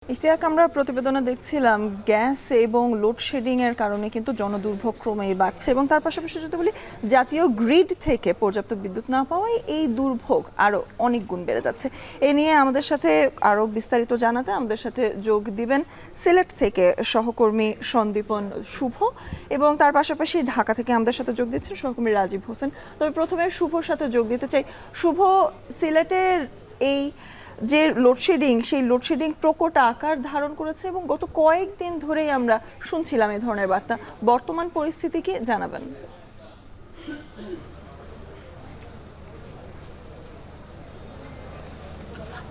ইশতিয়াক, আমরা প্রতিবেদনে দেখছিলাম গ্যাস এবং লোডশেডিং এর কারণে কিন্তু জনদুর্ভোগ ক্রমেই বাড়ছে এবং তার পাশাপাশি যদি বলি জাতীয় গ্রিড থেকে পর্যাপ্ত বিদ্যুৎ না পাওয়ায় এই দুর্ভোগ আরও অনেক গুণ বেড়ে যাচ্ছে। এ নিয়ে আমাদের সাথে আরও বিস্তারিত জানাতে আমাদের সাথে যোগ দিবেন সিলেট থেকে সহকর্মী সন্দীপন শুভ এবং তার পাশাপাশি ঢাকা থেকে আমাদের সাথে যোগ দিচ্ছেন সহকর্মী রাজীব হোসেন। তবে প্রথমে শুভর সাথে যোগ দিতে চাই। শুভ, সিলেটের এই যে লোডশেডিং, সেই লোডশেডিং প্রকট আকার ধারণ করেছে এবং গত কয়েকদিন ধরেই আমরা শুনছিলাম এই ধরনের বার্তা। বর্তমান পরিস্থিতি কি জানাবেন?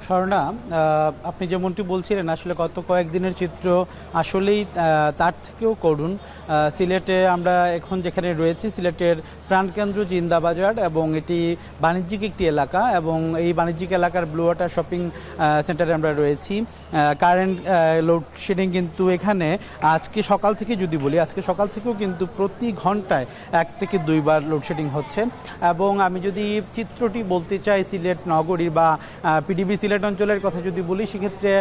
স্বর্ণা, আপনি যেমনটি বলছিলেন আসলে গত কয়েকদিনের চিত্র আসলেই তার থেকেও করুণ। সিলেটে আমরা এখন যেখানে রয়েছি, সিলেটের প্রাণকেন্দ্র জিন্দাবাজার এবং এটি বাণিজ্যিক একটি এলাকা এবং এই বাণিজ্যিক এলাকার ব্লু ওয়াটার শপিং সেন্টারে আমরা রয়েছি। কারেন্ট লোডশেডিং কিন্তু এখানে আজকে সকাল থেকে যদি বলি, আজকে সকাল থেকেও কিন্তু প্রতি ঘন্টায় 1 থেকে 2 বার লোডশেডিং হচ্ছে। এবং আমি যদি চিত্রটি বলতে চাই সিলেট নগরীর বা পিডিবি সিলেট অঞ্চলের কথা যদি বলি, সেক্ষেত্রে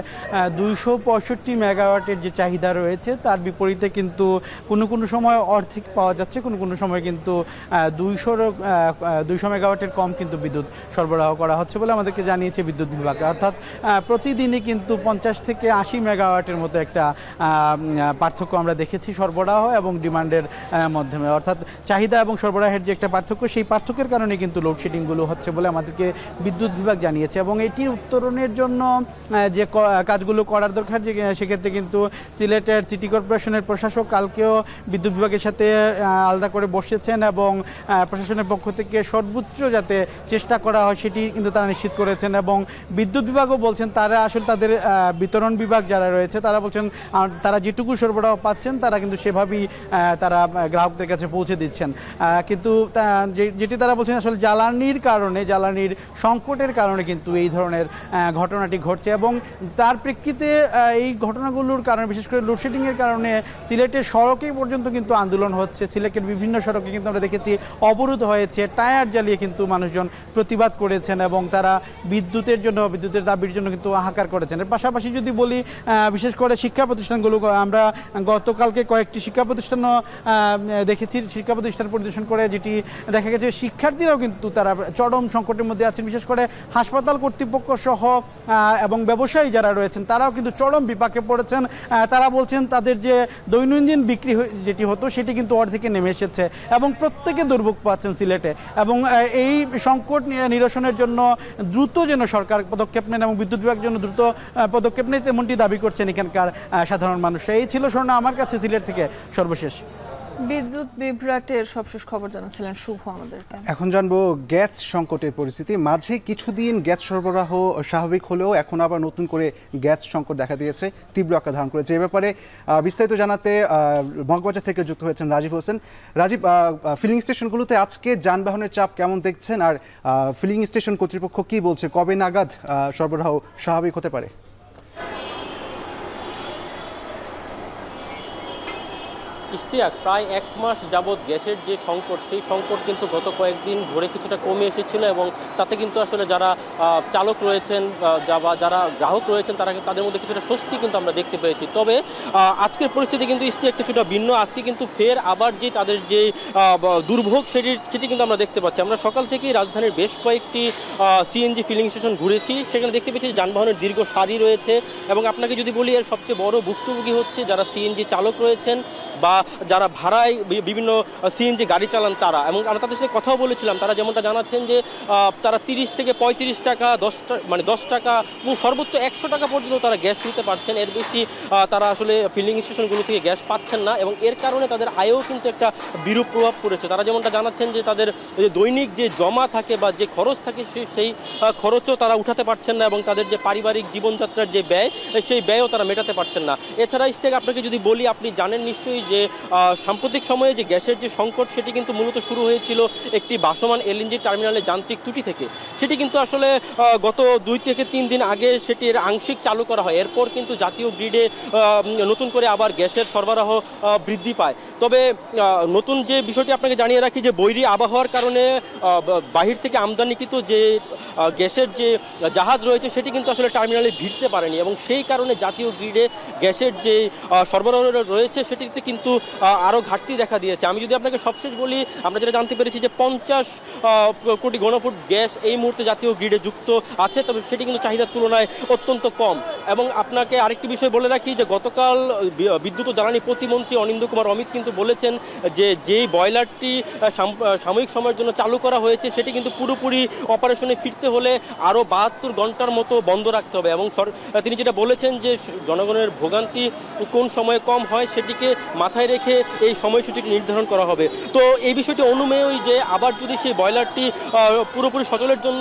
265 মেগাওয়াটের যে চাহিদা রয়েছে তার বিপরীতে কিন্তু কোনো সময় অর্ধেক পাওয়া যাচ্ছে, কোনো সময় কিন্তু 200 মেগাওয়াটের কম কিন্তু বিদ্যুৎ সরবরাহ করা হচ্ছে বলে আমাদেরকে জানিয়েছে বিদ্যুৎ বিভাগ। অর্থাৎ প্রতিদিনই কিন্তু 50 থেকে 80 মেগাওয়াটের মতো একটা পার্থক্য আমরা দেখেছি সরবরাহ এবং ডিমান্ডের মাধ্যমে। অর্থাৎ চাহিদা এবং সরবরাহের যে একটা পার্থক্য, সেই পার্থক্যের কারণে কিন্তু লোডশেডিংগুলো হচ্ছে বলে আমাদেরকে বিদ্যুৎ বিভাগ জানিয়েছে। এবং এটির উত্তরণের জন্য যে কাজগুলো করার দরকার, যে সেক্ষেত্রে কিন্তু সিলেটের সিটি কর্পোরেশনের প্রশাসক কালকেও বিদ্যুৎ বিভাগের সাথে আলাদা করে বসেছেন এবং প্রশাসনের পক্ষ থেকে সর্বোচ্চ যাতে চেষ্টা করা হয় সেটি কিন্তু তারা নিশ্চিত করেছেন। এবং বিদ্যুৎ বিভাগও বলছেন তারা আসলে তাদের বিতরণ বিভাগ যারা রয়েছে তারা বলছেন তারা যেটুকু সরবরাহ পাচ্ছেন তারা কিন্তু সেভাবেই তারা গ্রাহকদের কাছে পৌঁছে দিচ্ছেন। কিন্তু যেটি তারা বলছেন আসলে জ্বালানির কারণে, জ্বালানির সংকটের কারণে কিন্তু এই ধরনের ঘটনাটি ঘটছে। এবং তার প্রেক্ষিতে এই ঘটনাগুলোর কারণে, বিশেষ করে লোডশেডিংয়ের কারণে সিলেটের সড়কে পর্যন্ত কিন্তু আন্দোলন হচ্ছে। সিলেটের বিভিন্ন সড়কে কিন্তু আমরা দেখেছি অবরোধ হয়েছে, টায়ার জ্বালিয়ে কিন্তু মানুষজন প্রতিবাদ করেছেন এবং তারা বিদ্যুতের দাবির জন্য কিন্তু হাহাকার করেছেন। এর পাশাপাশি যদি বলি, বিশেষ করে শিক্ষা প্রতিষ্ঠানগুলো, আমরা গতকালকে কয়েকটি শিক্ষা প্রতিষ্ঠানও দেখেছি, শিক্ষা প্রতিষ্ঠান পরিদর্শন করে যেটি দেখা গেছে শিক্ষার্থীরাও কিন্তু তারা চরম সংকটের মধ্যে আছেন। বিশেষ করে হাসপাতাল কর্তৃপক্ষ সহ এবং ব্যবসায়ী যারা রয়েছেন তারাও কিন্তু চরম বিপাকে পড়েছেন। তারা বলছেন তাদের যে দৈনন্দিন বিক্রি যেটি হতো সেটি কিন্তু অর্ধেকে নেমে এসেছে এবং প্রত্যেকে দুর্ভোগ পাচ্ছেন সিলেটে। এবং এই সংকট নিরসনের জন্য দ্রুত যেন সরকার পদক্ষেপ নেন এবং বিদ্যুৎ বিভাগ যেন দ্রুত পদক্ষেপ নেয় তেমনটি দাবি করছেন এখানকার সাধারণ মানুষরা। এই ছিল স্বর্ণ আমার কাছে সিলেট থেকে সর্বশেষ। বিদ্যুৎ বিভ্রাটের সবশেষ খবর জানাচ্ছিলেন শুভ আমাদেরকে। এখন জানবো গ্যাস সংকটের পরিস্থিতি। মাঝে কিছুদিন গ্যাস সরবরাহ স্বাভাবিক হলেও এখন আবার নতুন করে গ্যাস সংকট দেখা দিয়েছে, তীব্র আকার ধারণ করেছে। এ ব্যাপারে বিস্তারিত জানাতে মগবাজার থেকে যুক্ত হয়েছেন রাজীব হোসেন। রাজীব, ফিলিং স্টেশনগুলোতে আজকে যানবাহনের চাপ কেমন দেখছেন, আর ফিলিং স্টেশন কর্তৃপক্ষ কি বলছে, কবে নাগাদ সরবরাহ স্বাভাবিক হতে পারে? ইশতিয়াক, প্রায় 1 মাস যাবৎ গ্যাসের যে সংকট, সেই সংকট কিন্তু গত কয়েকদিন ধরে কিছুটা কমে এসেছিল এবং তাতে কিন্তু আসলে যারা চালক রয়েছেন বা যারা গ্রাহক রয়েছেন তাদের মধ্যে কিছুটা স্বস্তি কিন্তু আমরা দেখতে পেয়েছি। তবে আজকের পরিস্থিতি কিন্তু ইশতিয়াক কিছুটা ভিন্ন। আজকে কিন্তু ফের আবার যে তাদের যে দুর্ভোগ সেটি কিন্তু আমরা দেখতে পাচ্ছি। আমরা সকাল থেকেই রাজধানীর বেশ কয়েকটি সিএনজি ফিলিং স্টেশন ঘুরেছি, সেখানে দেখতে পেয়েছি যানবাহনের দীর্ঘ সারি রয়েছে। এবং আপনাকে যদি বলি, এর সবচেয়ে বড় ভুক্তভোগী হচ্ছে যারা সিএনজি চালক রয়েছেন বা যারা ভাড়ায় বিভিন্ন সিএনজি গাড়ি চালান তারা। এবং আমরা তাদের সাথে কথাও বলেছিলাম, তারা যেমনটা জানাচ্ছেন যে তারা 30 থেকে 35 টাকা, 10 টাকা এবং সর্বোচ্চ 100 টাকা পর্যন্ত তারা গ্যাস নিতে পারছেন। এর বেশি তারা আসলে ফিলিং স্টেশনগুলো থেকে গ্যাস পাচ্ছেন না এবং এর কারণে তাদের আয়েও কিন্তু একটা বিরূপ প্রভাব পড়েছে। তারা যেমনটা জানাচ্ছেন যে তাদের দৈনিক যে জমা থাকে বা যে খরচ থাকে সেই খরচও তারা উঠাতে পারছেন না এবং তাদের যে পারিবারিক জীবনযাত্রার যে ব্যয়, সেই ব্যয়ও তারা মেটাতে পারছেন না। এছাড়া ইশতিয়াক, আপনাকে যদি বলি, আপনি জানেন নিশ্চয়ই যে সাম্প্রতিক সময়ে যে গ্যাসের যে সংকট সেটি কিন্তু মূলত শুরু হয়েছিল একটি ভাসমান এলএনজি টার্মিনালের যান্ত্রিক ত্রুটি থেকে। সেটি কিন্তু আসলে গত 2 থেকে 3 দিন আগে সেটির আংশিক চালু করা হয়। এরপর কিন্তু জাতীয় গ্রিডে নতুন করে আবার গ্যাসের সরবরাহ বৃদ্ধি পায়। তবে নতুন যে বিষয়টি আপনাকে জানিয়ে রাখি যে বৈরী আবহাওয়ার কারণে বাহির থেকে আমদানিকৃত যে গ্যাসের যে জাহাজ রয়েছে সেটি কিন্তু আসলে টার্মিনালে ভিড়তে পারেনি এবং সেই কারণে জাতীয় গ্রিডে গ্যাসের যে সরবরাহ রয়েছে সেটিতে কিন্তু আরও ঘাটতি দেখা দিয়েছে। আমি যদি আপনাকে সবশেষ বলি, আমরা যেটা জানতে পেরেছি যে 50 কোটি ঘনফুট গ্যাস এই মুহূর্তে জাতীয় গ্রিডে যুক্ত আছে, তবে সেটি কিন্তু চাহিদার তুলনায় অত্যন্ত কম। এবং আপনাকে আরেকটি বিষয় বলে রাখি যে গতকাল বিদ্যুৎ ও জ্বালানি প্রতিমন্ত্রী অনিন্দ্য কুমার অমিত কিন্তু বলেছেন যে যেই বয়লারটি সাময়িক সময়ের জন্য চালু করা হয়েছে সেটি কিন্তু পুরোপুরি অপারেশনে ফিরতে হলে আরও 72 ঘন্টার মতো বন্ধ রাখতে হবে। এবং তিনি যেটা বলেছেন যে জনগণের ভোগান্তি কোন সময়ে কম হয় সেটিকে মাথায় রেখে এই সময়সূচিটি নির্ধারণ করা হবে। তো এই বিষয়টি অনুমেয়ই যে আবার যদি সেই বয়লারটি পুরোপুরি সচলের জন্য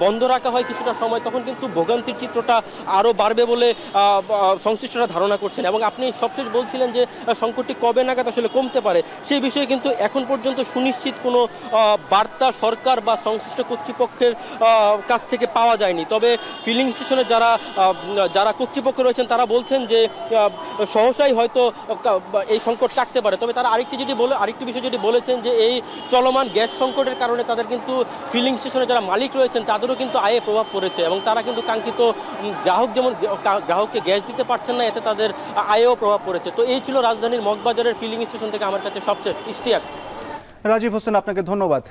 বন্ধ রাখা হয় কিছুটা সময়, তখন কিন্তু ভোগান্তির চিত্রটা আরও বাড়বে বলে সংশ্লিষ্টরা ধারণা করছেন। এবং আপনি সবশেষ বলছিলেন যে সংকটটি কবে নাগাদ আসলে কমতে পারে, সেই বিষয়ে কিন্তু এখন পর্যন্ত সুনিশ্চিত কোনো বার্তা সরকার বা সংশ্লিষ্ট কর্তৃপক্ষের কাছ থেকে পাওয়া যায়নি। তবে ফিলিং স্টেশনে যারা কর্তৃপক্ষ রয়েছেন তারা বলছেন যে সহসাই হয়তো এই সংকট কাটতে পারে। তবে তারা আরেকটি বিষয় যেটি বলেছেন যে এই চলমান গ্যাস সংকটের কারণে তাদের কিন্তু ফিলিং স্টেশনে যারা মালিক রয়েছেন তাদেরও কিন্তু আয়ে প্রভাব পড়েছে এবং তারা কিন্তু কাঙ্ক্ষিত গ্রাহককে গ্যাস দিতে পারছেন না, এতে তাদের আয়েও প্রভাব পড়েছে। তো এই ছিল রাজধানীর মগবাজারের ফিলিং স্টেশন থেকে আমার কাছে সবশেষ। ইশতিয়াক। রাজীব হোসেন, আপনাকে ধন্যবাদ।